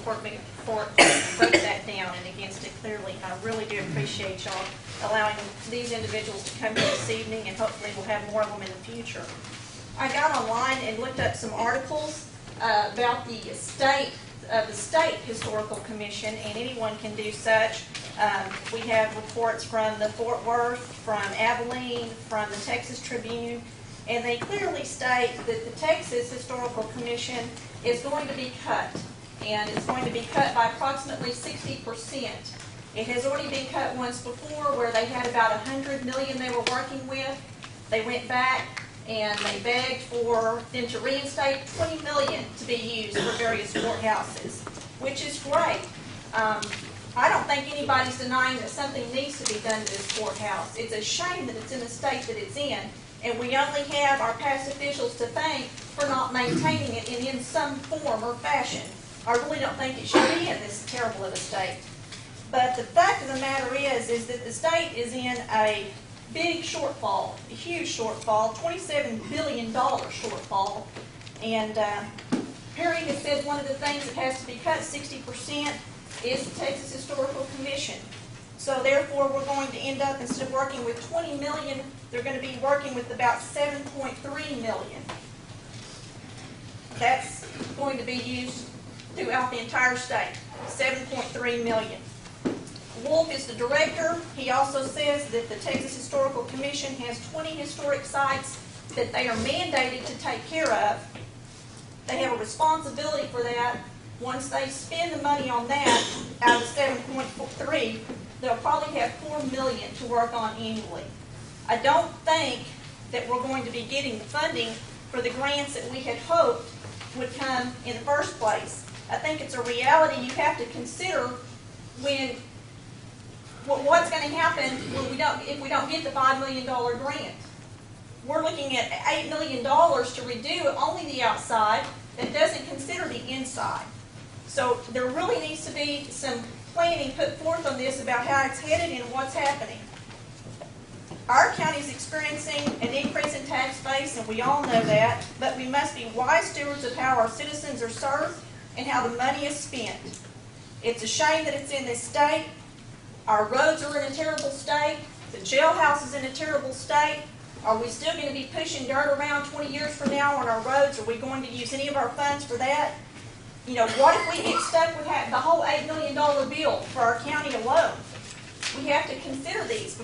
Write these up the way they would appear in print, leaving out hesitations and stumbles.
Court broke that down and against it clearly. I really do appreciate y'all allowing these individuals to come here this evening, and hopefully we'll have more of them in the future. I got online and looked up some articles about the state historical commission, and anyone can do such. We have reports from the Fort Worth, from Abilene, from the Texas Tribune, and they clearly state that the Texas Historical Commission is going to be cut, and it's going to be cut by approximately 60%. It has already been cut once before, where they had about $100 million they were working with. They went back and they begged for them to reinstate $20 million to be used for various courthouses, which is great. I don't think anybody's denying that something needs to be done to this courthouse. It's a shame that it's in the state that it's in, and we only have our past officials to thank for not maintaining it in some form or fashion. I really don't think it should be in this terrible of a state. But the fact of the matter is that the state is in a big shortfall, a huge shortfall, $27 billion shortfall. And Perry has said one of the things that has to be cut 60% is the Texas Historical Commission. So therefore, we're going to end up, instead of working with $20 million, they're going to be working with about $7.3 million. That's going to be used throughout the entire state, $7.3 million. Wolf is the director. He also says that the Texas Historical Commission has 20 historic sites that they are mandated to take care of. They have a responsibility for that. Once they spend the money on that, out of 7.3, they'll probably have $4 million to work on annually. I don't think that we're going to be getting the funding for the grants that we had hoped would come in the first place. I think it's a reality you have to consider when what's going to happen when if we don't get the $5 million grant. We're looking at $8 million to redo only the outside. That doesn't consider the inside. So there really needs to be some planning put forth on this about how it's headed and what's happening. Our county is experiencing an increase in tax base, and we all know that, but we must be wise stewards of how our citizens are served and how the money is spent. It's a shame that it's in this state. Our roads are in a terrible state. The jailhouse is in a terrible state. Are we still going to be pushing dirt around 20 years from now on our roads? Are we going to use any of our funds for that? You know, what if we get stuck with the whole $8 million bill for our county alone? We have to consider these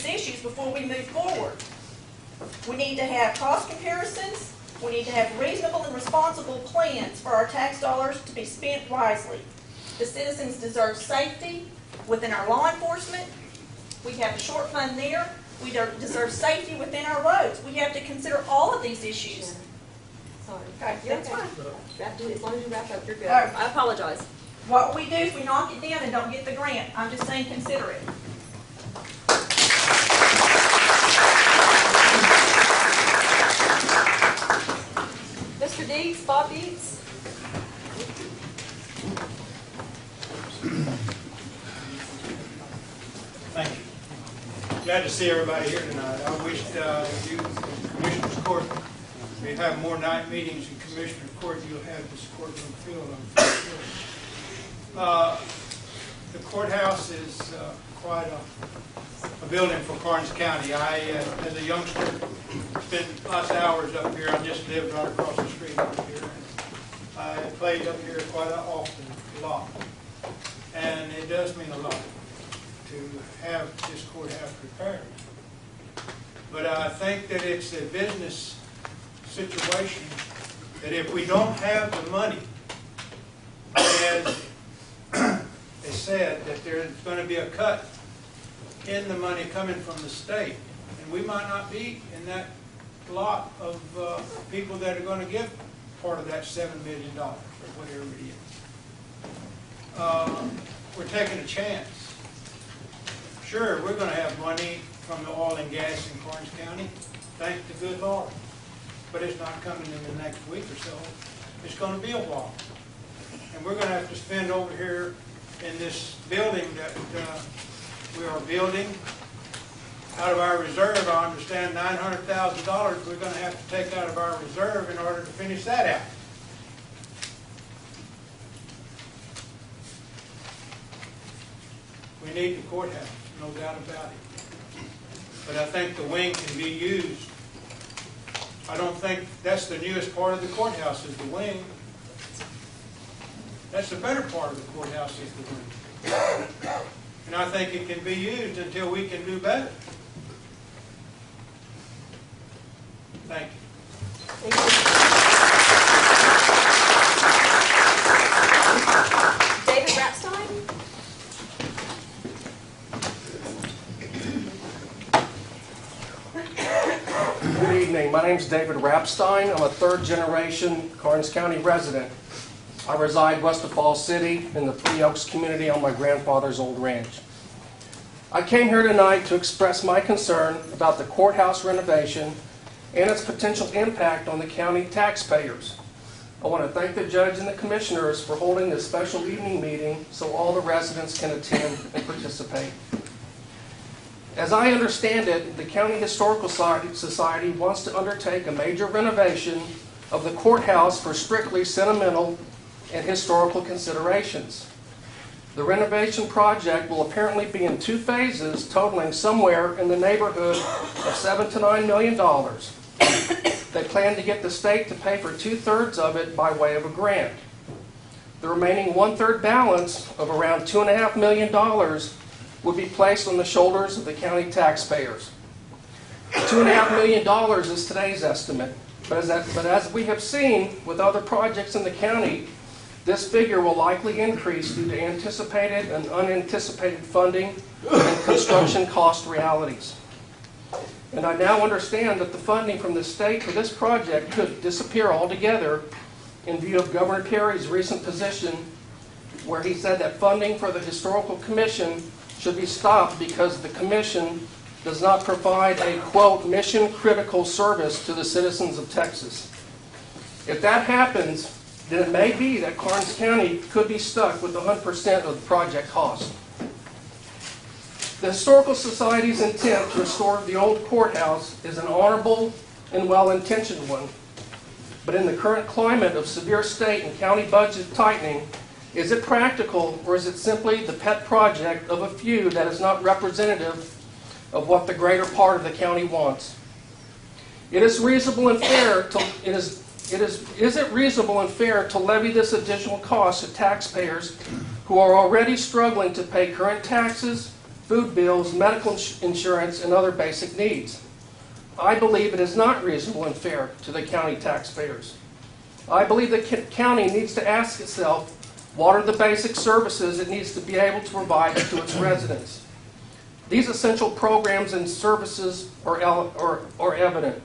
issues before we move forward. We need to have cost comparisons. We need to have reasonable and responsible plans for our tax dollars to be spent wisely. The citizens deserve safety within our law enforcement. We have a short fund there. We deserve safety within our roads. We have to consider all of these issues. Sorry. Okay, that's fine. As long as you wrap up, you're good. Right. I apologize. What we do is we knock it down and don't get the grant. I'm just saying consider it. Mr. Deeds, Bob Deeds. Thank you. Glad to see everybody here tonight. I wish you, Commissioner's Court, we have more night meetings in Commissioner's Court. You'll have this courtroom filled. The courthouse is quite a building for Karnes County. I, as a youngster, spent lots of hours up here. I just lived right across the street up here. I played up here quite often, a lot. And it does mean a lot to have this courthouse repaired. But I think that it's a business situation that if we don't have the money, as they said, that there's going to be a cut in the money coming from the state, and we might not be in that lot of people that are going to give part of that $7 million or whatever it is. We're taking a chance. Sure, we're going to have money from the oil and gas in Karnes County, thank the good Lord. But it's not coming in the next week or so. It's going to be a while. And we're going to have to spend over here in this building that we are building out of our reserve. I understand $900,000 we're going to have to take out of our reserve in order to finish that out. We need the courthouse, no doubt about it. But I think the wing can be used. I don't think that's the newest part of the courthouse is the wing. That's the better part of the courthouse is the wing. And I think it can be used until we can do better. Thank you. Thank you. David Rapstein? Good evening. My name is David Rapstein. I'm a third-generation Karnes County resident. I reside west of Falls City in the Three Oaks community on my grandfather's old ranch. I came here tonight to express my concern about the courthouse renovation and its potential impact on the county taxpayers. I want to thank the judge and the commissioners for holding this special evening meeting so all the residents can attend and participate. As I understand it, the County Historical Society wants to undertake a major renovation of the courthouse for strictly sentimental and historical considerations. The renovation project will apparently be in 2 phases, totaling somewhere in the neighborhood of $7 to $9 million. They plan to get the state to pay for 2/3 of it by way of a grant. The remaining 1/3 balance of around $2.5 million would be placed on the shoulders of the county taxpayers. $2.5 million is today's estimate, but as we have seen with other projects in the county, this figure will likely increase due to anticipated and unanticipated funding and construction cost realities. And I now understand that the funding from the state for this project could disappear altogether in view of Governor Perry's recent position where he said that funding for the Historical Commission should be stopped because the Commission does not provide a, quote, mission-critical service to the citizens of Texas. If that happens, then it may be that Karnes County could be stuck with 100% of the project cost. The Historical Society's intent to restore the old courthouse is an honorable and well-intentioned one. But in the current climate of severe state and county budget tightening, is it practical or is it simply the pet project of a few that is not representative of what the greater part of the county wants? Is it reasonable and fair to levy this additional cost to taxpayers who are already struggling to pay current taxes, food bills, medical insurance, and other basic needs? I believe it is not reasonable and fair to the county taxpayers. I believe the county needs to ask itself, what are the basic services it needs to be able to provide to its residents? These essential programs and services are evident.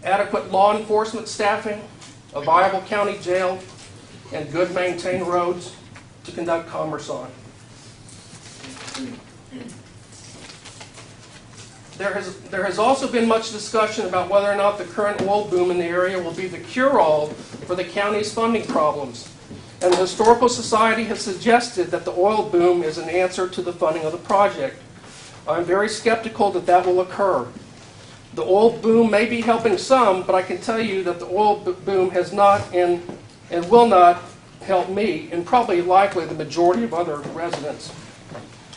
Adequate law enforcement staffing, a viable county jail, and good maintained roads to conduct commerce on. There has also been much discussion about whether or not the current oil boom in the area will be the cure-all for the county's funding problems. And the Historical Society has suggested that the oil boom is an answer to the funding of the project. I'm very skeptical that that will occur. The oil boom may be helping some, but I can tell you that the oil boom has not and will not help me, and probably likely the majority of other residents.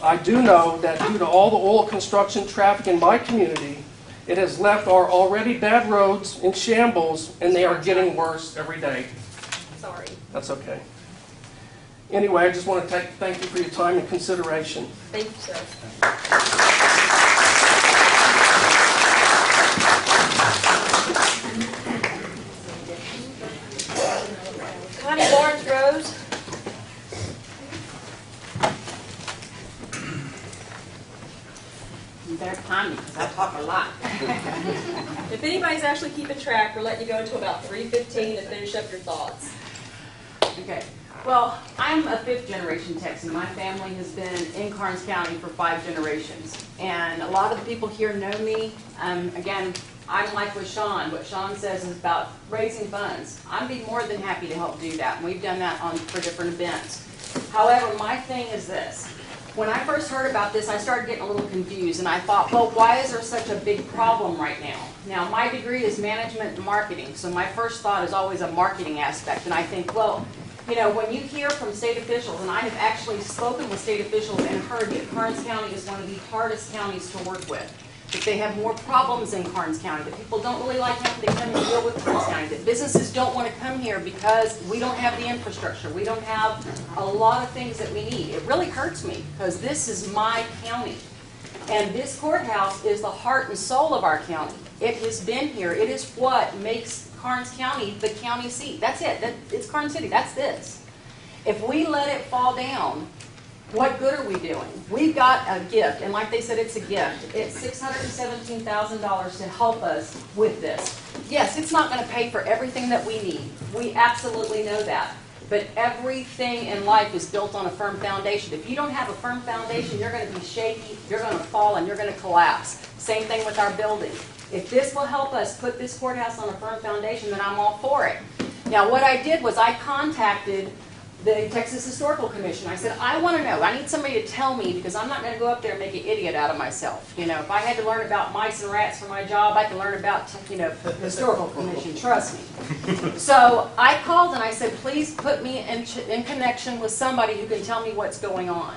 I do know that due to all the oil construction traffic in my community, it has left our already bad roads in shambles, and they are getting worse every day. Sorry. That's okay. Anyway, I just want to thank you for your time and consideration. Thank you, sir. Connie Lawrence Rose. You better time me because I talk a lot. If anybody's actually keeping track, we're letting you go until about 3:15 to finish up your thoughts. Okay. Well, I'm a 5th-generation Texan. My family has been in Karnes County for 5 generations. And a lot of the people here know me. Again, I'm like with Sean. What Sean says is about raising funds. I'd be more than happy to help do that. And we've done that for different events. However, my thing is this. When I first heard about this, I started getting a little confused. And I thought, well, why is there such a big problem right now? Now, my degree is management and marketing. So my first thought is always a marketing aspect. And I think, well, You know, when you hear from state officials, and I have actually spoken with state officials and heard that Karnes County is one of the hardest counties to work with, that they have more problems in Karnes County, that people don't really like having to come and deal with Karnes County, that businesses don't want to come here because we don't have the infrastructure, we don't have a lot of things that we need. It really hurts me, because this is my county. And this courthouse is the heart and soul of our county. It has been here. It is what makes Karnes County the county seat. That's it. It's Karnes City. That's this. If we let it fall down, what good are we doing? We've got a gift, and like they said, it's a gift. It's $617,000 to help us with this. Yes, it's not going to pay for everything that we need. We absolutely know that. But everything in life is built on a firm foundation. If you don't have a firm foundation, you're going to be shaky, you're going to fall, and you're going to collapse. Same thing with our building. If this will help us put this courthouse on a firm foundation, then I'm all for it. Now, what I did was I contacted the Texas Historical Commission. I said, I want to know. I need somebody to tell me, because I'm not going to go up there and make an idiot out of myself. You know, if I had to learn about mice and rats for my job, I can learn about, you know, the Historical Commission. Trust me. So I called and I said, please put me in connection with somebody who can tell me what's going on.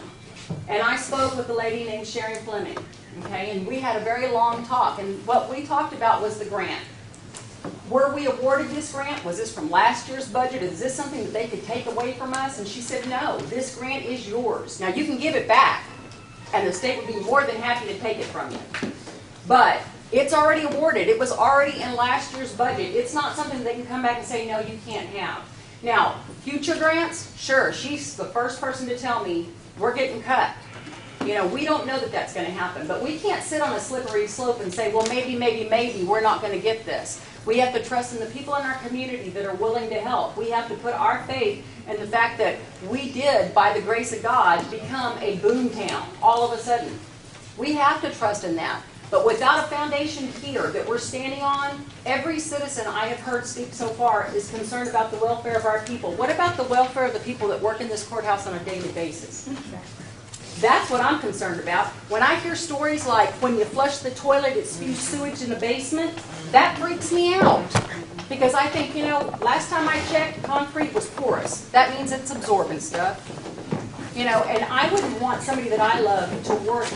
And I spoke with a lady named Sharon Fleming. Okay, and we had a very long talk. And what we talked about was the grant. Were we awarded this grant? Was this from last year's budget? Is this something that they could take away from us? And she said, no, this grant is yours. Now, you can give it back, and the state would be more than happy to take it from you. But it's already awarded. It was already in last year's budget. It's not something they can come back and say, no, you can't have. Now, future grants, sure, she's the first person to tell me we're getting cut. You know, we don't know that that's going to happen. But we can't sit on a slippery slope and say, well, maybe, we're not going to get this. We have to trust in the people in our community that are willing to help. We have to put our faith in the fact that we did, by the grace of God, become a boom town all of a sudden. We have to trust in that. But without a foundation here that we're standing on, every citizen I have heard speak so far is concerned about the welfare of our people. What about the welfare of the people that work in this courthouse on a daily basis? That's what I'm concerned about. When I hear stories like when you flush the toilet, it spews sewage in the basement, that freaks me out. Because I think, you know, last time I checked, concrete was porous. That means it's absorbing stuff. You know, and I wouldn't want somebody that I love to work